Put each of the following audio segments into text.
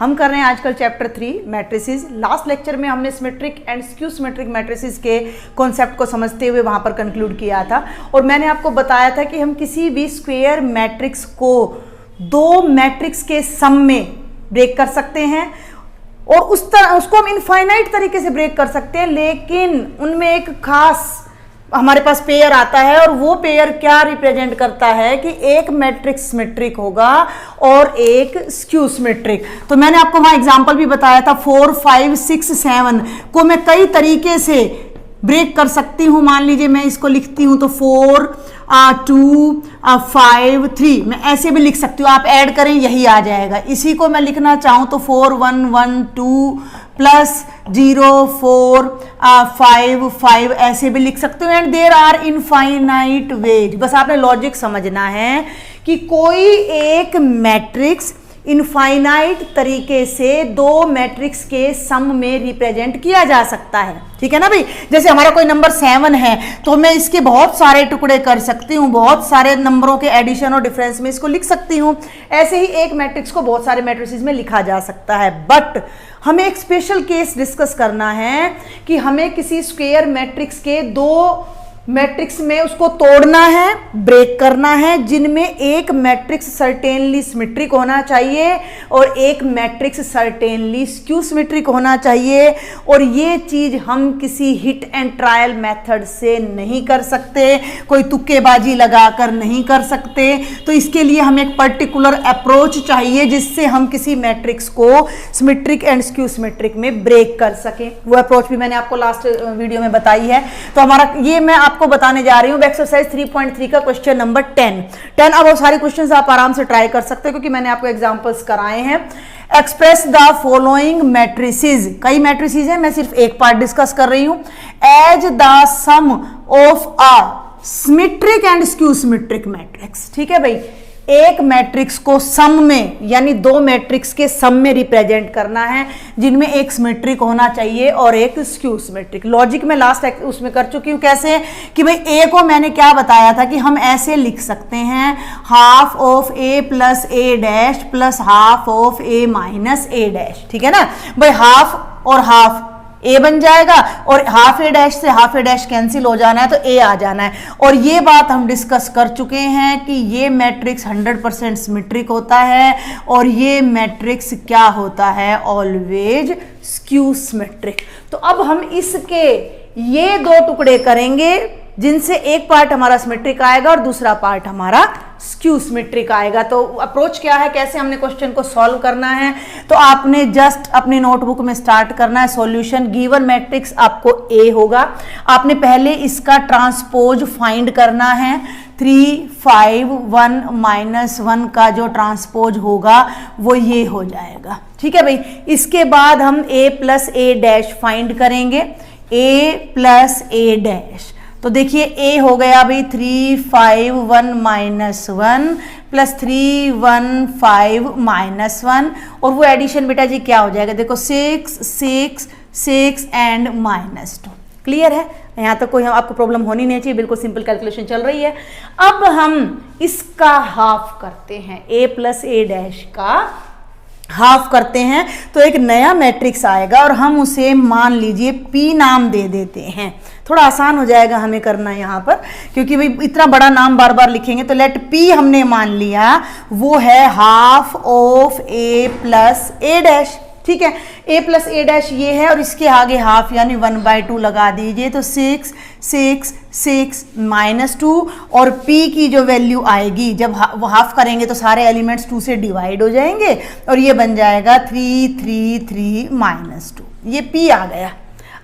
हम कर रहे हैं आजकल चैप्टर 3 मैट्रिसेस। लास्ट लेक्चर में हमने symmetric and skew symmetric matrices के कॉन्सेप्ट को समझते हुए वहां पर कंक्लूड किया था और मैंने आपको बताया था कि हम किसी भी स्क्वायर मैट्रिक्स को दो मैट्रिक्स के सम में ब्रेक कर सकते हैं और उसको हम इनफाइनाइट तरीके से ब्रेक कर सकते हैं, लेकिन उनमें एक खास हमारे पास पेयर आता है और वो पेयर क्या रिप्रेजेंट करता है कि एक मैट्रिक्स सिमेट्रिक होगा और एक स्क्यू सिमेट्रिक। तो मैंने आपको वहां एग्जांपल भी बताया था 4, 5, 6, 7 को मैं कई तरीके से ब्रेक कर सकती हूं। मान लीजिए मैं इसको लिखती हूं तो 4, 2, 5, 3 मैं ऐसे भी लिख सकती हूँ, आप ऐड करें यही आ जाएगा। इसी को मैं लिखना चाहूँ तो 4, 1, 1, 2 प्लस 0, 4, 5, 5 ऐसे भी लिख सकते हो। And there are infinite ways. बस आपने लॉजिक समझना है कि कोई एक मैट्रिक्स इनफाइनाइट तरीके से दो मैट्रिक्स के सम में रिप्रेजेंट किया जा सकता है, ठीक है ना भाई। जैसे हमारा कोई नंबर 7 है तो मैं इसके बहुत सारे टुकड़े कर सकती हूँ, बहुत सारे नंबरों के एडिशन और डिफरेंस में इसको लिख सकती हूँ। ऐसे ही एक मैट्रिक्स को बहुत सारे मैट्रिसेस में लिखा जा सकता है। बट हमें एक स्पेशल केस डिस्कस करना है कि हमें किसी स्क्वायर मैट्रिक्स के दो मैट्रिक्स में उसको तोड़ना है, ब्रेक करना है, जिनमें एक मैट्रिक्स सर्टेनली सिमेट्रिक होना चाहिए और एक मैट्रिक्स सर्टेनली स्क्यू सिमेट्रिक होना चाहिए। और ये चीज हम किसी हिट एंड ट्रायल मेथड से नहीं कर सकते, कोई तुक्केबाजी लगाकर नहीं कर सकते। तो इसके लिए हमें एक पर्टिकुलर अप्रोच चाहिए जिससे हम किसी मैट्रिक्स को सिमेट्रिक एंड स्क्यू सिमेट्रिक में ब्रेक कर सकें। वो अप्रोच भी मैंने आपको लास्ट वीडियो में बताई है। तो हमारा ये मैं आपको बताने जा रही हूं एक्सरसाइज 3.3 का क्वेश्चन नंबर 10। अब वो सारे क्वेश्चंस आप आराम से ट्राई कर सकते हो क्योंकि मैंने आपको एग्जांपल्स कराए हैं। एक्सप्रेस द फॉलोइंग मैट्रिसेस, कई मैट्रिसेस हैं, मैं सिर्फ एक पार्ट डिस्कस कर रही हूं। As the sum of a symmetric and skew symmetric matrix, ठीक है भाई। एक मैट्रिक्स को सम में यानी दो मैट्रिक्स के सम में रिप्रेजेंट करना है जिनमें एक सिमेट्रिक होना चाहिए और एक स्क्यू सिमेट्रिक। लॉजिक में लास्ट उसमें कर चुकी हूं कैसे कि भाई ए को मैंने क्या बताया था कि हम ऐसे लिख सकते हैं half of A plus A dash plus half of A minus A dash, ठीक है ना भाई। हाफ और हाफ ए बन जाएगा और हाफ ए डैश से हाफ ए डैश कैंसिल हो जाना है तो ए आ जाना है। और ये बात हम डिस्कस कर चुके हैं कि ये मैट्रिक्स 100% सिमेट्रिक होता है और ये मैट्रिक्स क्या होता है, ऑलवेज स्क्यू सिमेट्रिक। तो अब हम इसके ये दो टुकड़े करेंगे जिनसे एक पार्ट हमारा सिमेट्रिक आएगा और दूसरा पार्ट हमारा स्क्यू सिमेट्रिक आएगा। तो अप्रोच क्या है, कैसे हमने क्वेश्चन को सॉल्व करना है, तो आपने जस्ट अपनी नोटबुक में स्टार्ट करना है। सॉल्यूशन गिवन मैट्रिक्स आपको ए होगा, आपने पहले इसका ट्रांसपोज फाइंड करना है। 3, 5, 1 माइनस 1 का जो ट्रांसपोज होगा वो ये हो जाएगा, ठीक है भाई। इसके बाद हम a plus A dash find करेंगे, a प्लस ए डैश। तो देखिए a हो गया भाई 3, 5, 1 माइनस 1 प्लस 3, 1, 5 माइनस 1 और वो एडिशन बेटा जी क्या हो जाएगा, देखो 6, 6, 6 एंड माइनस 2। क्लियर है, यहाँ तक कोई आपको प्रॉब्लम होनी नहीं चाहिए, बिल्कुल सिंपल कैलकुलेशन चल रही है। अब हम इसका हाफ करते हैं, a प्लस ए डैश का हाफ करते हैं तो एक नया मैट्रिक्स आएगा और हम उसे मान लीजिए P नाम दे देते हैं। थोड़ा आसान हो जाएगा हमें करना यहाँ पर क्योंकि भाई इतना बड़ा नाम बार बार लिखेंगे। तो लेट P हमने मान लिया वो है half of A plus A dash, ठीक है। a प्लस ए डैश ये है और इसके आगे हाफ यानी 1/2 लगा दीजिए तो 6, 6, 6 माइनस 2 और p की जो वैल्यू आएगी जब वो हाफ करेंगे तो सारे एलिमेंट्स 2 से डिवाइड हो जाएंगे और ये बन जाएगा 3, 3, 3 माइनस 2, ये p आ गया।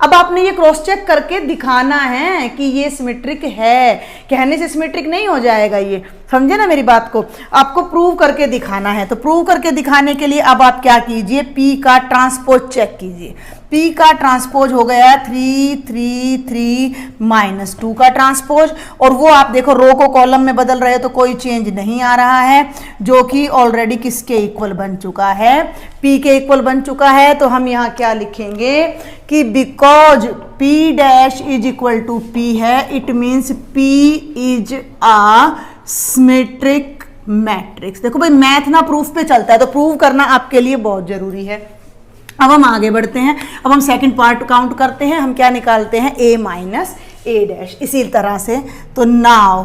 अब आपने ये क्रॉस चेक करके दिखाना है कि ये सिमेट्रिक है, कहने से सिमेट्रिक नहीं हो जाएगा ये, समझे ना मेरी बात को, आपको प्रूव करके दिखाना है। तो प्रूव करके दिखाने के लिए अब आप क्या कीजिए, p का ट्रांसपोज चेक कीजिए। p का ट्रांसपोज हो गया 3, 3, 3 माइनस 2 का ट्रांसपोज और वो आप देखो रो को कॉलम में बदल रहे हो तो कोई चेंज नहीं आ रहा है जो कि ऑलरेडी किसके इक्वल बन चुका है, p के इक्वल बन चुका है। तो हम यहाँ क्या लिखेंगे कि because p dash is equal to p है, it means p is a symmetric matrix. देखो भाई मैथ ना प्रूफ पे चलता है, तो प्रूव करना आपके लिए बहुत जरूरी है। अब हम आगे बढ़ते हैं, अब हम सेकंड पार्ट काउंट करते हैं। हम क्या निकालते हैं, a माइनस ए डैश, इसी तरह से। तो now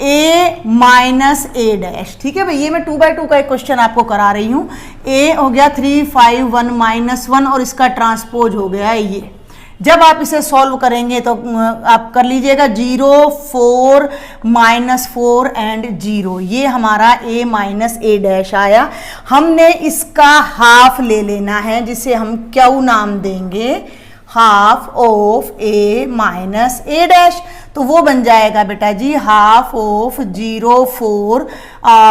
a minus A dash, ठीक है भाई, ये मैं 2/2 का एक क्वेश्चन आपको करा रही हूँ। a हो गया 3 5 1 -1 और इसका ट्रांसपोज हो गया ये। जब आप इसे सॉल्व करेंगे तो आप कर लीजिएगा 0 4 -4 एंड 0, ये हमारा a माइनस ए डैश आया। हमने इसका हाफ ले लेना है, जिसे हम क्यू नाम देंगे, half of a minus A dash. तो वो बन जाएगा बेटा जी हाफ ऑफ 0 4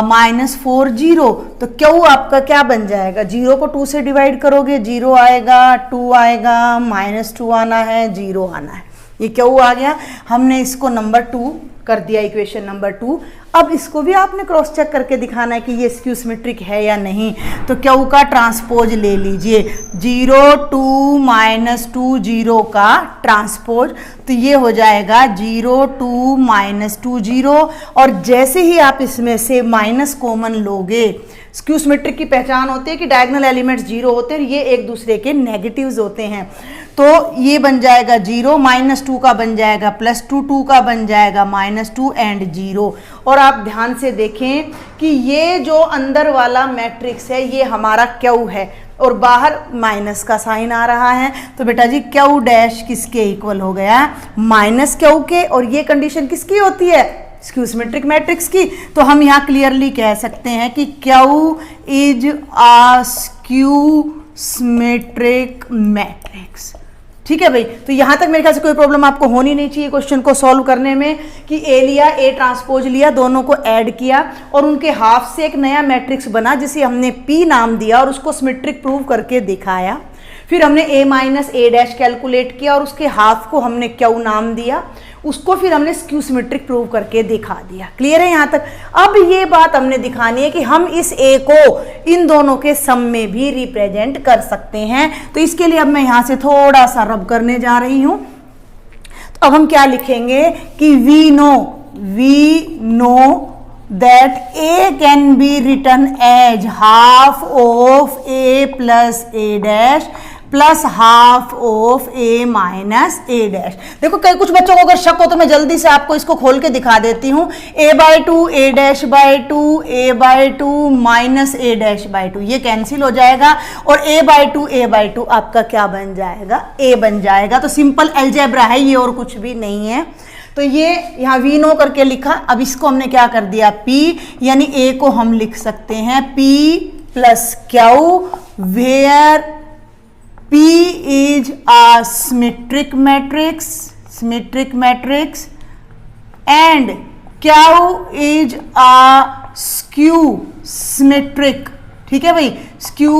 -4 0। तो क्यू आपका क्या बन जाएगा, 0 को 2 से डिवाइड करोगे 0 आएगा, 2 आएगा, -2 आना है, 0 आना है, ये क्यू आ गया। हमने इसको नंबर 2 कर दिया, इक्वेशन नंबर 2। अब इसको भी आपने क्रॉस चेक करके दिखाना है कि ये स्क्यू सिमेट्रिक है या नहीं। तो क्यू का ट्रांसपोज ले लीजिए, 0 2 -2 0 का ट्रांसपोज, तो ये हो जाएगा 0 2 -2 0। और जैसे ही आप इसमें से माइनस कॉमन लोगे, स्क्यू सिमेट्रिक की पहचान होती है कि डायगोनल एलिमेंट्स 0 होते हैं, ये एक दूसरे के नेगेटिव्स होते हैं। तो ये बन जाएगा 0, -2 का बन जाएगा +2, 2 का बन जाएगा -2 एंड 0। और आप ध्यान से देखें कि ये जो अंदर वाला मैट्रिक्स है ये हमारा क्यू है और बाहर माइनस का साइन आ रहा है। तो बेटा जी क्यू डैश किसके इक्वल हो गया, माइनस क्यू के। और ये कंडीशन किसकी होती है, स्क्यू सिमेट्रिक मैट्रिक्स की। तो हम यहाँ क्लियरली कह सकते हैं कि Q is a skew symmetric matrix. ठीक है भाई, तो यहां तक मेरे ख्याल से कोई प्रॉब्लम आपको होनी नहीं चाहिए क्वेश्चन को सॉल्व करने में कि ए लिया, ए ट्रांसपोज लिया, दोनों को ऐड किया और उनके हाफ से एक नया मैट्रिक्स बना जिसे हमने पी नाम दिया और उसको सिमेट्रिक प्रूव करके दिखाया। फिर हमने a minus A dash calculate किया और उसके हाफ को हमने क्यू नाम दिया, उसको फिर हमने स्क्यू सिमेट्रिक प्रूव करके दिखा दिया। क्लियर है यहाँ तक। अब ये बात हमने दिखानी है कि हम इस a को इन दोनों के सम में भी रिप्रेजेंट कर सकते हैं। तो इसके लिए अब मैं यहाँ से थोड़ा सा रब करने जा रही हूँ। तो अब हम क्या लिखेंगे कि we know that a can be written as half of a plus a dash plus half of A minus A dash. देखो कई कुछ बच्चों को अगर शक हो तो मैं जल्दी से आपको इसको खोल के दिखा देती हूँ। a/2 a dash by 2 a/2 minus A dash by 2 ये कैंसिल हो जाएगा और a/2 आपका क्या बन जाएगा, a बन जाएगा। तो सिंपल अलजेब्रा है ये और कुछ भी नहीं है। तो ये यहाँ वी नो करके लिखा। अब इसको हमने क्या कर दिया, p, यानी a को हम लिख सकते हैं p plus q where P is a symmetric matrix and Q is a skew symmetric, ठीक है भाई, skew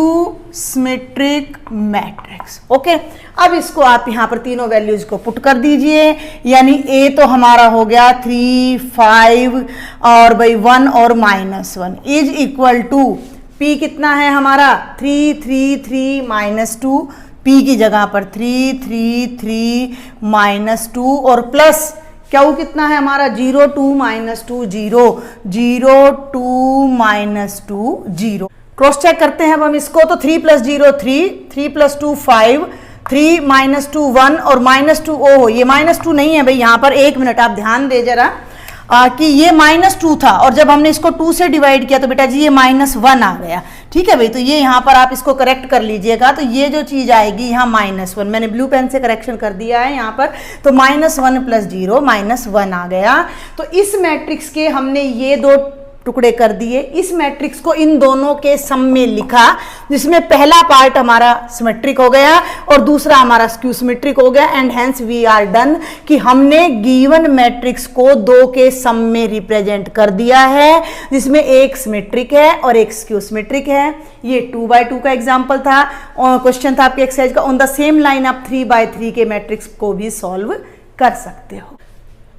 symmetric matrix। ओके, अब इसको आप यहाँ पर तीनों वैल्यूज को पुट कर दीजिए, यानी A तो हमारा हो गया 3 5 और भाई 1 और -1 इज इक्वल टू P कितना है हमारा 3 3 3 -2, P की जगह पर 3 3 3 -2 और प्लस Q कितना है हमारा 0 2 -2 0 0 2 -2 0। क्रॉस चेक करते हैं अब हम इसको। तो 3 + 0 3 3 + 2 5 3 -2 1 और -2 ओह ये -2 नहीं है भाई, यहाँ पर 1 मिनट आप ध्यान दे जरा कि ये -2 था और जब हमने इसको 2 से डिवाइड किया तो बेटा जी ये -1 आ गया। ठीक है भाई, तो ये यहाँ पर आप इसको करेक्ट कर लीजिएगा। तो ये जो चीज़ आएगी यहाँ -1, मैंने ब्लू पेन से करेक्शन कर दिया है यहाँ पर। तो -1 + 0 -1 आ गया। तो इस मैट्रिक्स के हमने ये दो टुकड़े कर दिए, इस मैट्रिक्स को इन दोनों के सम में लिखा, जिसमें पहला पार्ट हमारा सिमेट्रिक हो गया और दूसरा हमारा स्क्यू सिमेट्रिक हो गया। And hence we are done कि हमने गिवन मैट्रिक्स को दो के सम में रिप्रेजेंट कर दिया है, जिसमें एक सिमेट्रिक है और एक स्क्यू सिमेट्रिक है। ये 2/2 का एग्जाम्पल था और क्वेश्चन था आपके एक्सरसाइज का। ऑन द सेम लाइन आप 3/3 के मैट्रिक्स को भी सॉल्व कर सकते हो।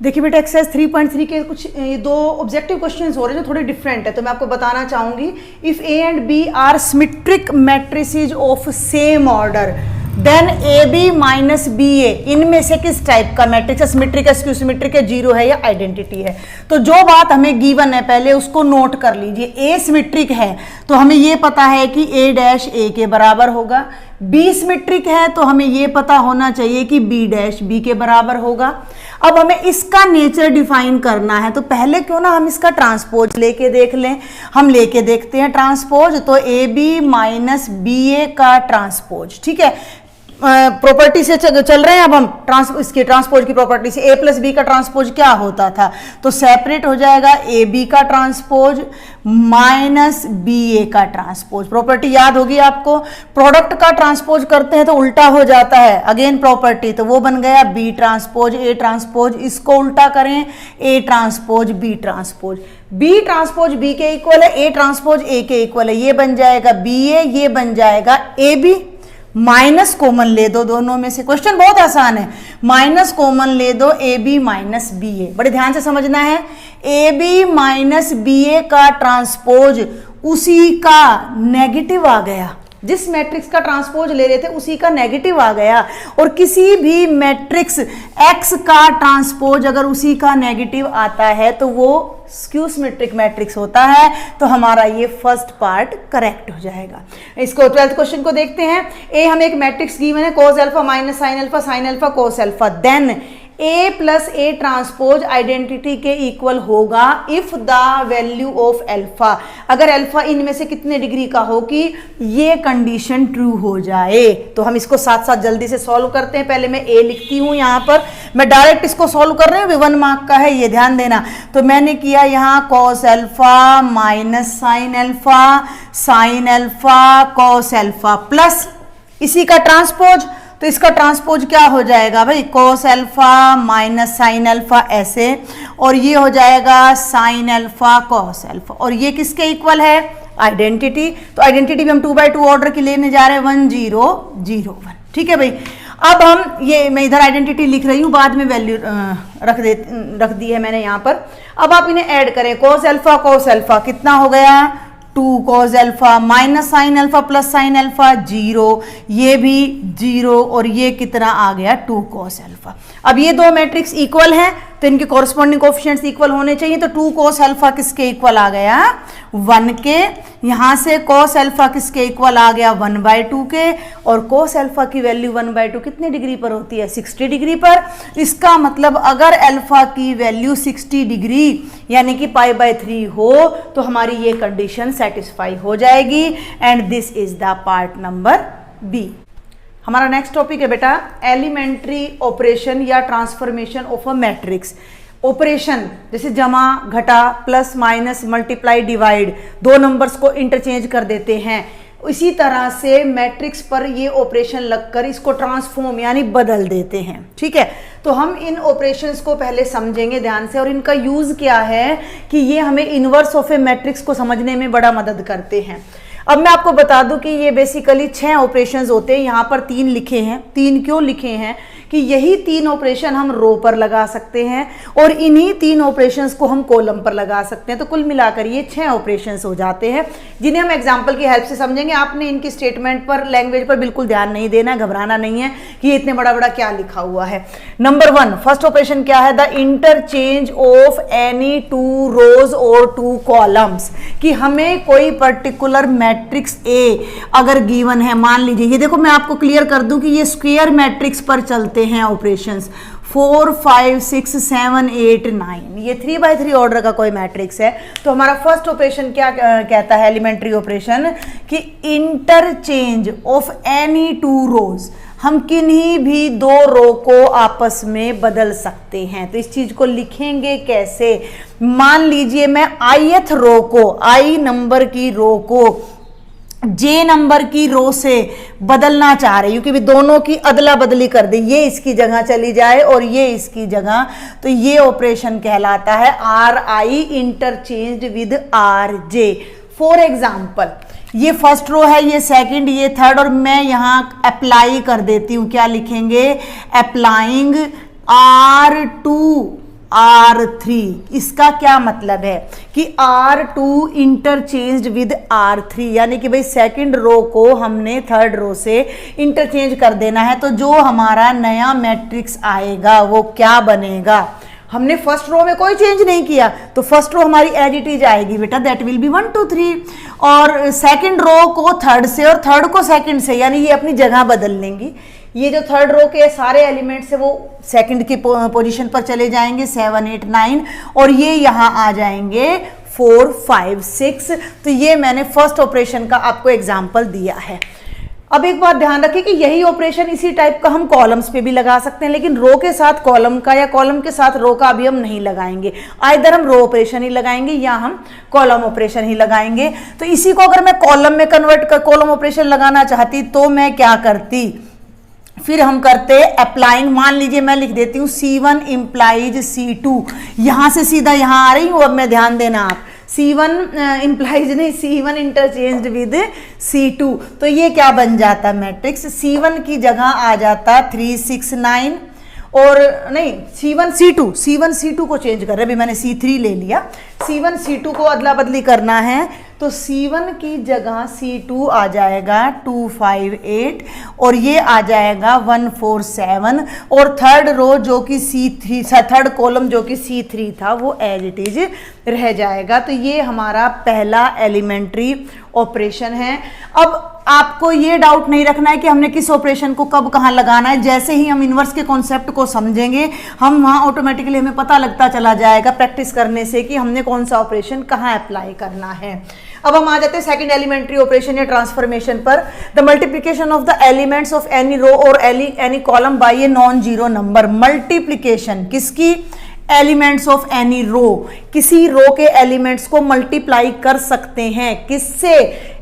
देखिए बेटा एक्सरसाइज 3.3 के कुछ दो ऑब्जेक्टिव क्वेश्चंस हो रहे हैं जो थोड़े डिफरेंट है, तो मैं आपको बताना चाहूंगी। If A and B are symmetric matrices of same order then A B minus B A, इनमें से किस टाइप का मैट्रिक्स है, सिमेट्रिक है, स्क्यू सिमेट्रिक है, जीरो है या आइडेंटिटी है। तो जो बात हमें गिवन है पहले उसको नोट कर लीजिए। ए सिमेट्रिक है तो हमें ये पता है कि ए डैश ए के बराबर होगा, बी सिमेट्रिक है तो हमें ये पता होना चाहिए कि बी डैश बी के बराबर होगा। अब हमें इसका नेचर डिफाइन करना है तो पहले क्यों ना हम इसका ट्रांसपोज लेके देख लें। हम लेके देखते हैं ट्रांसपोज, तो ए बी माइनस बी ए का ट्रांसपोज, ठीक है। प्रॉपर्टी से चल रहे हैं अब हम इसके ट्रांसपोज की प्रॉपर्टी से। ए प्लस बी का ट्रांसपोज क्या होता था, तो सेपरेट हो जाएगा ए बी का ट्रांसपोज माइनस बी ए का ट्रांसपोज। प्रॉपर्टी याद होगी आपको, प्रोडक्ट का ट्रांसपोज करते हैं तो उल्टा हो जाता है, अगेन प्रॉपर्टी, तो वो बन गया बी ट्रांसपोज ए ट्रांसपोज। इसको उल्टा करें, A transpose B transpose. B transpose B के इक्वल है, ए ट्रांसपोज ए के इक्वल है, ये बन जाएगा बी ए, ये बन जाएगा ए बी। माइनस कॉमन ले दो दोनों में से, क्वेश्चन बहुत आसान है, माइनस कॉमन ले दो ए बी माइनस बी ए, बड़े ध्यान से समझना है। ए बी माइनस बी ए का ट्रांसपोज उसी का नेगेटिव आ गया, जिस मैट्रिक्स का ट्रांसपोज ले रहे थे उसी का नेगेटिव आ गया। और किसी भी मैट्रिक्स एक्स का ट्रांसपोज अगर उसी का नेगेटिव आता है तो वो स्क्यू सिमेट्रिक मैट्रिक्स होता है। तो हमारा ये फर्स्ट पार्ट करेक्ट हो जाएगा। इसको 12th क्वेश्चन को देखते हैं। ए हमें एक मैट्रिक्स गिवन है, cos alpha minus sine alpha cos alpha, then A plus A transpose identity के इक्वल होगा if the value of alpha, अगर अल्फा इनमें से कितने डिग्री का हो कि ये कंडीशन ट्रू हो जाए। तो हम इसको साथ साथ जल्दी से सॉल्व करते हैं। पहले मैं ए लिखती हूं, यहां पर मैं डायरेक्ट इसको सॉल्व कर रही हूं, 1 मार्क का है ये ध्यान देना। तो मैंने किया यहां cos alpha minus sine alpha cos alpha plus इसी का ट्रांसपोज, तो इसका ट्रांसपोज क्या हो जाएगा भाई, cos alpha minus sine alpha ऐसे, और ये हो जाएगा साइन अल्फा कॉस अल्फा, और ये किसके इक्वल है, आइडेंटिटी। तो आइडेंटिटी भी हम 2x2 ऑर्डर की लेने जा रहे हैं, 1 0 0 1, ठीक है भाई। अब हम ये, मैं इधर आइडेंटिटी लिख रही हूँ, बाद में वैल्यू रख दी है मैंने यहाँ पर। अब आप इन्हें ऐड करें, कॉस अल्फा कितना हो गया, 2 cos alpha minus sine alpha plus sine alpha 0, ये भी 0, और ये कितना आ गया 2 कॉस अल्फा। अब ये दो मैट्रिक्स इक्वल हैं तो इनके कॉरस्पॉन्डिंग कोएफिशिएंट्स इक्वल होने चाहिए। तो 2 कॉस अल्फा किसके इक्वल आ गया, 1 के। यहां से कॉस अल्फा किसके इक्वल आ गया, 1/2 के। और कॉस अल्फा की वैल्यू 1/2 कितने डिग्री पर होती है, 60 डिग्री पर। इसका मतलब अगर अल्फा की वैल्यू 60 डिग्री यानी कि π/3 हो तो हमारी ये कंडीशन सेटिस्फाई हो जाएगी। And this is the part number B. हमारा नेक्स्ट टॉपिक है बेटा एलिमेंट्री ऑपरेशन या transformation of a matrix. Operation जैसे जमा घटा प्लस माइनस मल्टीप्लाई डिवाइड, दो नंबर्स को इंटरचेंज कर देते हैं, इसी तरह से मैट्रिक्स पर ये ऑपरेशन लगकर इसको ट्रांसफॉर्म यानी बदल देते हैं। ठीक है, तो हम इन ऑपरेशंस को पहले समझेंगे ध्यान से, और इनका यूज क्या है कि ये हमें इनवर्स ऑफ ए मैट्रिक्स को समझने में बड़ा मदद करते हैं। अब मैं आपको बता दूं कि ये बेसिकली 6 ऑपरेशंस होते हैं, यहाँ पर 3 लिखे हैं। 3 क्यों लिखे हैं कि यही 3 ऑपरेशन हम रो पर लगा सकते हैं और इन्हीं 3 ऑपरेशंस को हम कॉलम पर लगा सकते हैं। तो कुल मिलाकर ये 6 ऑपरेशंस हो जाते हैं, जिन्हें हम एग्जांपल की हेल्प से समझेंगे। आपने इनकी स्टेटमेंट पर, लैंग्वेज पर बिल्कुल ध्यान नहीं देना, घबराना नहीं है कि ये इतने बड़ा बड़ा क्या लिखा हुआ है। नंबर 1 फर्स्ट ऑपरेशन क्या है, द इंटरचेंज ऑफ एनी 2 रोज और 2 कॉलम्स। कि हमें कोई पर्टिकुलर मैट्रिक्स ए अगर गिवन है, मान लीजिए ये देखो, मैं आपको क्लियर कर दूं कि ये स्क्वायर मैट्रिक्स पर चलते हैं ऑपरेशंस। 4 5 6 7 8 9, ये 3x3 ऑर्डर का कोई मैट्रिक्स है। तो हमारा फर्स्ट ऑपरेशन क्या कहता है, एलिमेंट्री ऑपरेशन, कि इंटरचेंज ऑफ एनी 2 रोज, हम किन्हीं भी 2 रो को आपस में बदल सकते हैं। तो इस चीज को लिखेंगे कैसे, मान लीजिए मैं ith रो को, i नंबर की रो को j नंबर की रो से बदलना चाह रही हूँ कि दोनों की अदला बदली कर दी, ये इसकी जगह चली जाए और ये इसकी जगह। तो ये ऑपरेशन कहलाता है ri interchanged with rj। For example ये फर्स्ट रो है, ये सेकंड, ये थर्ड, और मैं यहां अप्लाई कर देती हूं, क्या लिखेंगे, अप्लाइंग R2 R3। इसका क्या मतलब है कि R2 इंटरचेंज विद R3, यानी कि भाई सेकंड रो को हमने थर्ड रो से इंटरचेंज कर देना है। तो जो हमारा नया मैट्रिक्स आएगा वो क्या बनेगा, हमने फर्स्ट रो में कोई चेंज नहीं किया तो फर्स्ट रो हमारी एज इट इज आएगी बेटा, दैट विल बी 1 2 3। और सेकंड रो को थर्ड से और थर्ड को सेकंड से, यानी ये अपनी जगह बदल लेंगी। ये जो थर्ड रो के सारे एलिमेंट्स है वो सेकंड की पोजीशन पर चले जाएंगे 7 8 9, और ये यहाँ आ जाएंगे 4 5 6। तो ये मैंने फर्स्ट ऑपरेशन का आपको एग्जाम्पल दिया है। अब एक बात ध्यान रखिए कि यही ऑपरेशन इसी टाइप का हम कॉलम्स पे भी लगा सकते हैं, लेकिन रो के साथ कॉलम का या कॉलम के साथ रो का अभी हम नहीं लगाएंगे। आइदर हम रो ऑपरेशन ही लगाएंगे या हम कॉलम ऑपरेशन ही लगाएंगे। तो इसी को अगर मैं कॉलम में कन्वर्ट कर कॉलम ऑपरेशन लगाना चाहती तो मैं क्या करती, फिर हम करते अप्लाइंग। मान लीजिए मैं लिख देती हूँ C1 इंप्लाइज C2, यहां से सीधा यहां आ रही हूं। अब मैं ध्यान देना, आप C1 इंप्लाइज नहीं, C1 इंटरचेंज्ड विद C2, तो ये क्या बन जाता मैट्रिक्स, C1 की जगह आ जाता 3 6 9, और नहीं C1 C2 को चेंज कर रहे हैं। अभी मैंने C3 ले लिया, C1 C2 को अदला बदली करना है तो C1 की जगह C2 आ जाएगा 2 5 8, और ये आ जाएगा 1 4 7, और थर्ड रो जो कि C3, थर्ड कॉलम जो कि C3 था वो एज इट इज रह जाएगा। तो ये हमारा पहला एलिमेंट्री ऑपरेशन है। अब आपको ये डाउट नहीं रखना है कि हमने किस ऑपरेशन को कब कहाँ लगाना है। जैसे ही हम इन्वर्स के कॉन्सेप्ट को समझेंगे हम वहाँ ऑटोमेटिकली हमें पता लगता चला जाएगा प्रैक्टिस करने से कि हमने कौन सा ऑपरेशन कहाँ अप्लाई करना है। अब हम आ जाते हैं सेकंड एलिमेंट्री ऑपरेशन या ट्रांसफॉर्मेशन पर। The multiplication of the elements of any row और any column by a non zero number. Multiplication किसकी, एलिमेंट्स ऑफ एनी रो, किसी रो के एलिमेंट्स को मल्टीप्लाई कर सकते हैं किससे,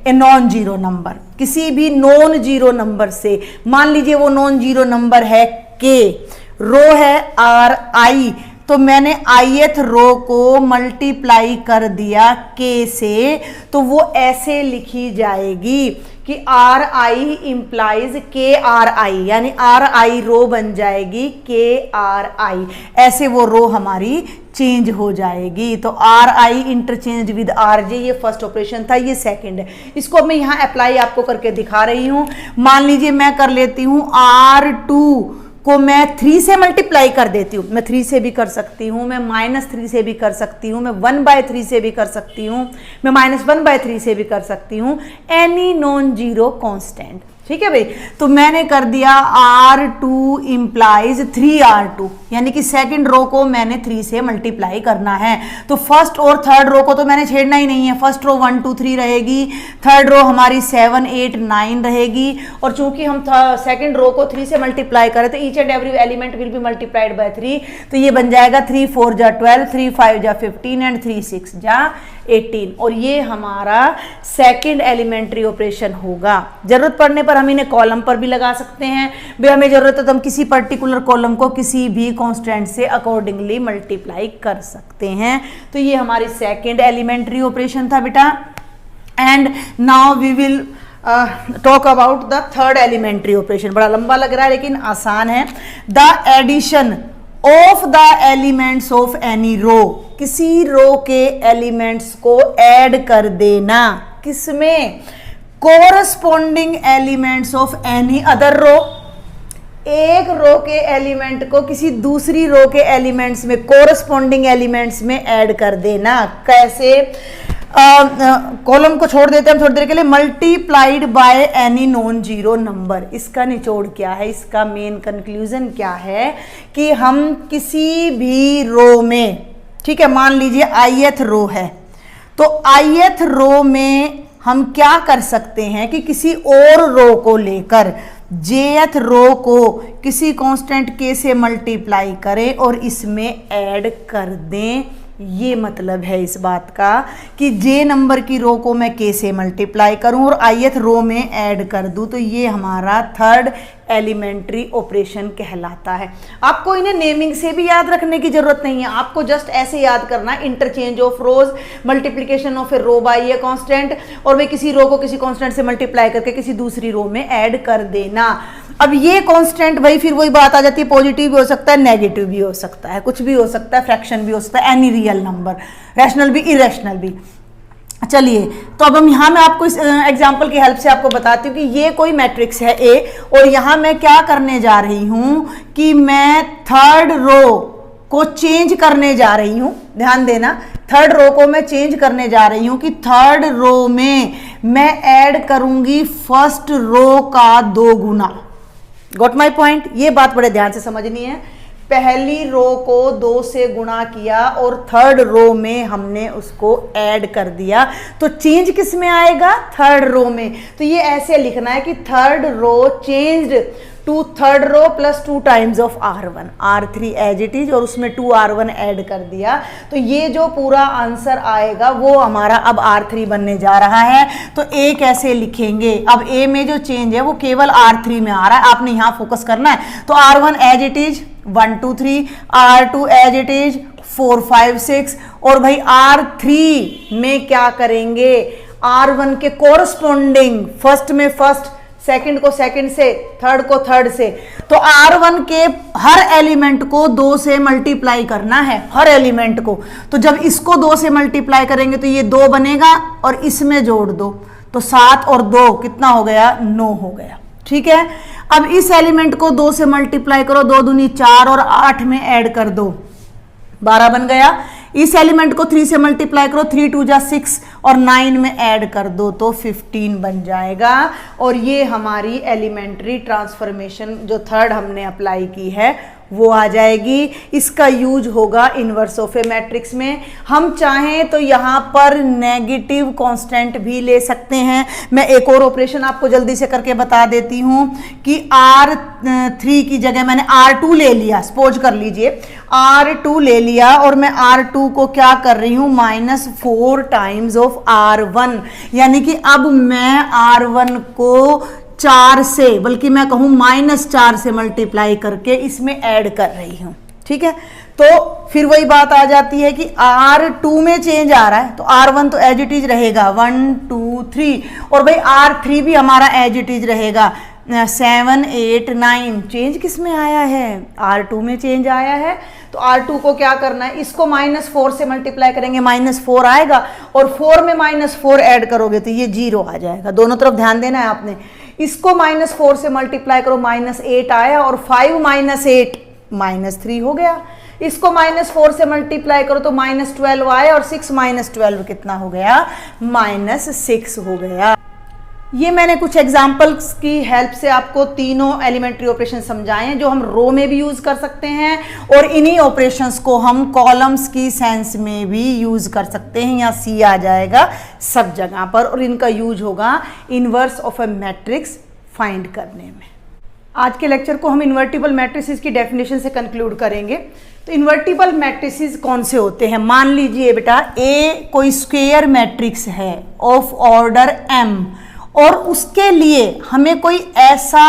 ए नॉन जीरो नंबर, किसी भी नॉन जीरो नंबर से। मान लीजिए वो नॉन जीरो नंबर है के, रो है RI, तो मैंने ith रो को मल्टीप्लाई कर दिया k से, तो वो ऐसे लिखी जाएगी कि RI इंप्लाइज KRI, यानी RI रो बन जाएगी KRI, ऐसे वो रो हमारी चेंज हो जाएगी। तो RI इंटरचेंज विद RJ, ये फर्स्ट ऑपरेशन था, ये सेकंड है। इसको मैं यहाँ अप्लाई आपको करके दिखा रही हूँ। मान लीजिए मैं कर लेती हूँ R2 को मैं 3 से मल्टीप्लाई कर देती हूँ, मैं 3 से भी कर सकती हूँ, मैं -3 से भी कर सकती हूँ, मैं 1/3 से भी कर सकती हूँ, मैं -1/3 से भी कर सकती हूँ, एनी नॉन जीरो कांस्टेंट। ठीक है भाई, तो मैंने कर दिया R2 इंप्लाइज 3R2, यानी कि सेकंड रो को मैंने 3 से मल्टीप्लाई करना है। तो फर्स्ट और थर्ड रो को तो मैंने छेड़ना ही नहीं है, फर्स्ट रो 1 2 3 रहेगी, थर्ड रो हमारी 7 8 9 रहेगी, और चूंकि हम सेकंड रो को 3 से मल्टीप्लाई करें तो each and every element will be multiplied by 3, तो ये बन जाएगा 3 4 जा 12, 3 5 जा 15 एंड 3 6 जा 18, और ये हमारा सेकंड एलिमेंट्री ऑपरेशन होगा। जरूरत पड़ने पर हम इन्हें कॉलम पर भी लगा सकते हैं, भी हमें जरूरत है तो हम किसी पर्टिकुलर कॉलम को किसी भी कांस्टेंट से अकॉर्डिंगली मल्टीप्लाई कर सकते हैं। तो ये हमारी सेकंड एलिमेंट्री ऑपरेशन था बेटा। And now we will talk about the third elementary operation. बड़ा लंबा लग रहा है लेकिन आसान है। The addition of the elements of any row, किसी रो के एलिमेंट्स को ऐड कर देना, किसमें, corresponding elements of any other row. एक रो के एलिमेंट को किसी दूसरी रो के एलिमेंट्स में, कोरस्पॉन्डिंग एलिमेंट्स में ऐड कर देना। कैसे, कॉलम को छोड़ देते हैं हम थोड़ी देर के लिए। Multiplied by any non zero number, इसका निचोड़ क्या है, इसका मेन कंक्लूजन क्या है कि हम किसी भी रो में, ठीक है, मान लीजिए ith रो है, तो ith रो में हम क्या कर सकते हैं कि किसी और रो को लेकर jth रो को किसी कांस्टेंट k से मल्टीप्लाई करें और इसमें ऐड कर दें। ये मतलब है इस बात का कि j नंबर की रो को मैं k से मल्टीप्लाई करूं और ith रो में ऐड कर दूं, तो ये हमारा थर्ड एलिमेंट्री ऑपरेशन कहलाता है। आपको इन्हें नेमिंग से भी याद रखने की जरूरत नहीं है, आपको जस्ट ऐसे याद करना है, interchange of rows, multiplication of a row by a constant, और वे किसी रो को किसी कांस्टेंट से मल्टीप्लाई करके किसी दूसरी रो में ऐड कर देना। अब ये कांस्टेंट भाई फिर वही बात आ जाती है, पॉजिटिव भी हो सकता है, नेगेटिव भी हो सकता है, कुछ भी हो सकता है, फ्रैक्शन भी हो सकता है, एनी रियल नंबर, रैशनल भी इरेशनल भी। चलिए, तो अब हम यहाँ मैं आपको इस एग्जाम्पल की हेल्प से आपको बताती हूँ कि ये कोई मैट्रिक्स है ए, और यहाँ मैं क्या करने जा रही हूँ कि मैं थर्ड रो को चेंज करने जा रही हूँ। ध्यान देना, थर्ड रो को मैं चेंज करने जा रही हूँ कि थर्ड रो में मैं ऐड करूंगी फर्स्ट रो का 2 गुना। Got my point? ये बात बड़े ध्यान से समझनी है। पहली रो को 2 से गुणा किया और थर्ड रो में हमने उसको ऐड कर दिया, तो चेंज किस में आएगा? थर्ड रो में। तो ये ऐसे लिखना है कि third row changed to third row plus 2 times of R1, R3 as it is, और उसमें 2 R1 ऐड कर दिया। तो ये जो पूरा आंसर आएगा वो हमारा अब R3 बनने जा रहा है। तो A कैसे लिखेंगे? अब A में जो चेंज है वो केवल R3 में आ रहा है, आपने यहाँ फोकस करना है। तो R1 as it is 1 2 3, R2 as it is 4 5 6, और भाई R3 में क्या करेंगे? R1 के कोरस्पोंडिंग, फर्स्ट में फर्स्ट, सेकंड को सेकंड से, थर्ड को थर्ड से, तो R1 के हर एलिमेंट को 2 से मल्टीप्लाई करना है, हर एलिमेंट को। तो जब इसको 2 से मल्टीप्लाई करेंगे तो ये 2 बनेगा, और इसमें जोड़ दो तो 7 और 2 कितना हो गया? 9 हो गया। ठीक है, अब इस एलिमेंट को 2 से मल्टीप्लाई करो, 2 दूनी 4 और 8 में ऐड कर दो, 12 बन गया। इस एलिमेंट को 3 से मल्टीप्लाई करो, 3 2 जा 6 और 9 में ऐड कर दो तो 15 बन जाएगा। और ये हमारी एलिमेंट्री ट्रांसफॉर्मेशन जो थर्ड हमने अप्लाई की है वो आ जाएगी। इसका यूज होगा इनवर्स ऑफ ए मैट्रिक्स में। हम चाहें तो यहाँ पर नेगेटिव कांस्टेंट भी ले सकते हैं। मैं एक और ऑपरेशन आपको जल्दी से करके बता देती हूँ कि R3 की जगह मैंने R2 ले लिया, सपोज कर लीजिए R2 ले लिया, और मैं R2 को क्या कर रही हूँ? -4 टाइम्स ऑफ R1, यानी कि अब मैं R1 को 4 से, बल्कि मैं कहूं -4 से मल्टीप्लाई करके इसमें ऐड कर रही हूं। ठीक है, तो फिर वही बात आ जाती है कि R2 में चेंज आ रहा है, तो R1 तो एज इट इज रहेगा 1 2 3, और भाई R3 भी हमारा एज इट इज रहेगा 7 8 9। चेंज किस में आया है? R2 में चेंज आया है। तो R2 को क्या करना है? इसको -4 से मल्टीप्लाई करेंगे, -4 आएगा, और 4 में -4 ऐड करोगे तो ये 0 आ जाएगा। दोनों तरफ ध्यान देना है आपने। इसको -4 से मल्टीप्लाई करो, -8 आया, और 5 -8 -3 हो गया। इसको -4 से मल्टीप्लाई करो तो -12 आया, और 6 -12 कितना हो गया? -6 हो गया। ये मैंने कुछ एग्जाम्पल्स की हेल्प से आपको तीनों एलिमेंट्री ऑपरेशन समझाए हैं जो हम रो में भी यूज कर सकते हैं, और इन्हीं ऑपरेशंस को हम कॉलम्स की सेंस में भी यूज कर सकते हैं। यहाँ सी आ जाएगा सब जगह पर, और इनका यूज होगा inverse of a matrix find करने में। आज के लेक्चर को हम इन्वर्टिबल मैट्रिसेस की डेफिनेशन से कंक्लूड करेंगे। तो इन्वर्टिबल मैट्रिसेस कौन से होते हैं? मान लीजिए बेटा ए कोई स्क्वायर मैट्रिक्स है ऑफ ऑर्डर m, और उसके लिए हमें कोई ऐसा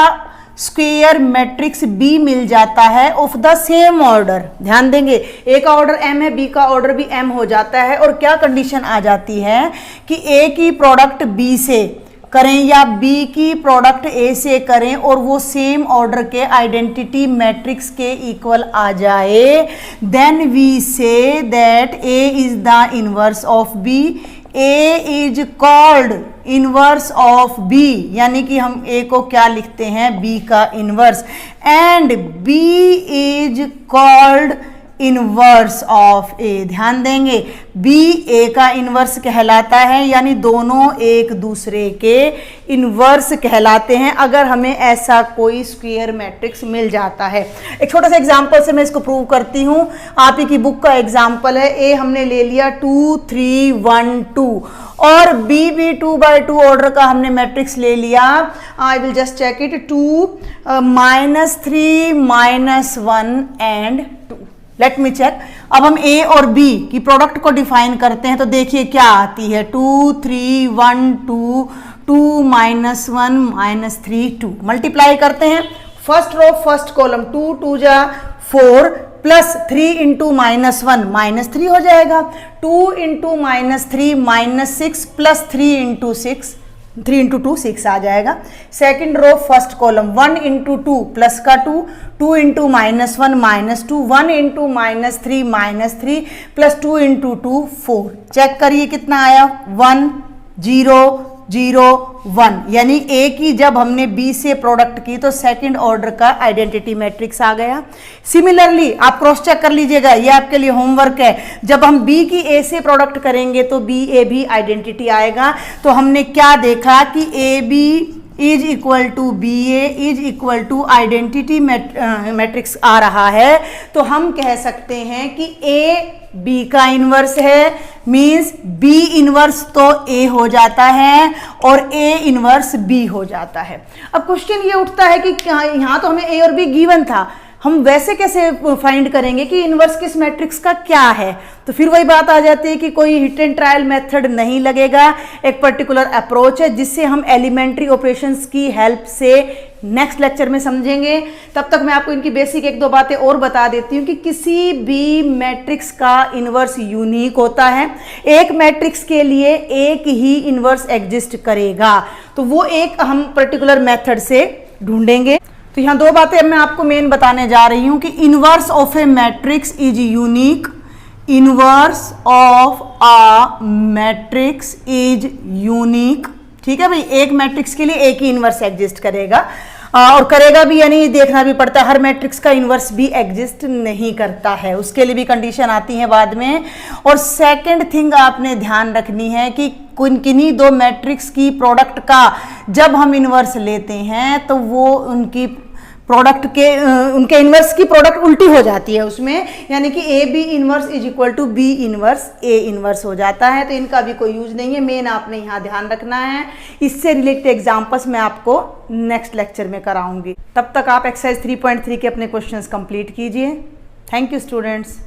स्क्वायर मैट्रिक्स B मिल जाता है ऑफ द सेम ऑर्डर। ध्यान देंगे, A का ऑर्डर M है, B का ऑर्डर भी M हो जाता है, और क्या कंडीशन आ जाती है कि A की प्रोडक्ट B से करें या B की प्रोडक्ट A से करें और वो सेम ऑर्डर के आइडेंटिटी मैट्रिक्स के इक्वल आ जाए, then we say that A is the inverse of B। A is called inverse of B, यानी कि हम A को क्या लिखते हैं? B का inverse. And B is called inverse of A। ध्यान देंगे, B A का इनवर्स कहलाता है, यानी दोनों एक दूसरे के इनवर्स कहलाते हैं अगर हमें ऐसा कोई स्क्वायर मैट्रिक्स मिल जाता है। एक छोटा सा एग्जांपल से मैं इसको प्रूव करती हूँ। आप ही की बुक का एग्जांपल है, A हमने ले लिया 2 3 1 2, और B भी 2/2 ऑर्डर का हमने मैट्रिक्स ले लिया। I will just check it, 2 -3 -1 and 2। Let me check. अब हम A और B की प्रोडक्ट को डिफाइन करते हैं, तो देखिए क्या आती है, 2 3 1 2 2 -1 -3 2। मल्टीप्लाई करते हैं, फर्स्ट रो फर्स्ट कॉलम 2 2 जा 4 प्लस 3 इंटू -1 -3 हो जाएगा। 2 इंटू -3 -6 प्लस 3 इंटू 2 6 आ जाएगा। Second row first column 1 into 2 plus का 2 2 into -1 -2 1 into -3 plus 2 into 2 4। Check करिए कितना आया 1 0 0 1, यानी ए की जब हमने बी से प्रोडक्ट की तो सेकंड ऑर्डर का आइडेंटिटी मैट्रिक्स आ गया। सिमिलरली आप क्रॉस चेक कर लीजिएगा, ये आपके लिए होमवर्क है। जब हम बी की ए से प्रोडक्ट करेंगे तो बी ए भी आइडेंटिटी आएगा। तो हमने क्या देखा कि A B is equal to B A is equal to identity matrix आ रहा है। तो हम कह सकते हैं कि ए बी का इनवर्स है, मींस बी इनवर्स तो ए हो जाता है और ए इनवर्स बी हो जाता है। अब क्वेश्चन ये उठता है कि यहाँ तो हमें ए और बी गिवन था, हम वैसे कैसे फाइंड करेंगे कि इनवर्स किस मैट्रिक्स का क्या है। तो फिर वही बात आ जाती है कि कोई हिट एंड ट्रायल मेथड नहीं लगेगा, एक पर्टिकुलर अप्रोच है जिससे हम एलिमेंट्री ऑपरेशंस की हेल्प से नेक्स्ट लेक्चर में समझेंगे। तब तक मैं आपको इनकी बेसिक 1-2 बातें और बता देती हूँ कि किसी भी मैट्रिक्स का इनवर्स यूनिक होता है। एक मैट्रिक्स के लिए एक ही इनवर्स एग्जिस्ट करेगा, तो वो एक हम पर्टिकुलर मेथड से ढूंढेंगे। तो यहाँ 2 बातें मैं आपको मेन बताने जा रही हूँ कि inverse of A matrix is unique, inverse of a matrix is unique. ठीक है भाई, एक मैट्रिक्स के लिए एक ही इनवर्स एग्जिस्ट करेगा और करेगा भी, यानी देखना भी पड़ता है। हर मैट्रिक्स का इनवर्स भी एग्जिस्ट नहीं करता है, उसके लिए भी कंडीशन आती है बाद में। और सेकंड थिंग आपने ध्यान रखनी है कि किन्हीं 2 मैट्रिक्स की प्रोडक्ट का जब हम इनवर्स लेते हैं तो वो उनकी प्रोडक्ट के उनके इनवर्स की प्रोडक्ट उल्टी हो जाती है उसमें, यानी कि A B inverse is equal to B inverse A inverse हो जाता है। तो इनका भी कोई यूज नहीं है, मेन आपने यहाँ ध्यान रखना है। इससे रिलेटेड एग्जांपल्स मैं आपको नेक्स्ट लेक्चर में कराऊंगी। तब तक आप एक्सरसाइज 3.3 के अपने क्वेश्चंस कंप्लीट कीजिए। Thank you students.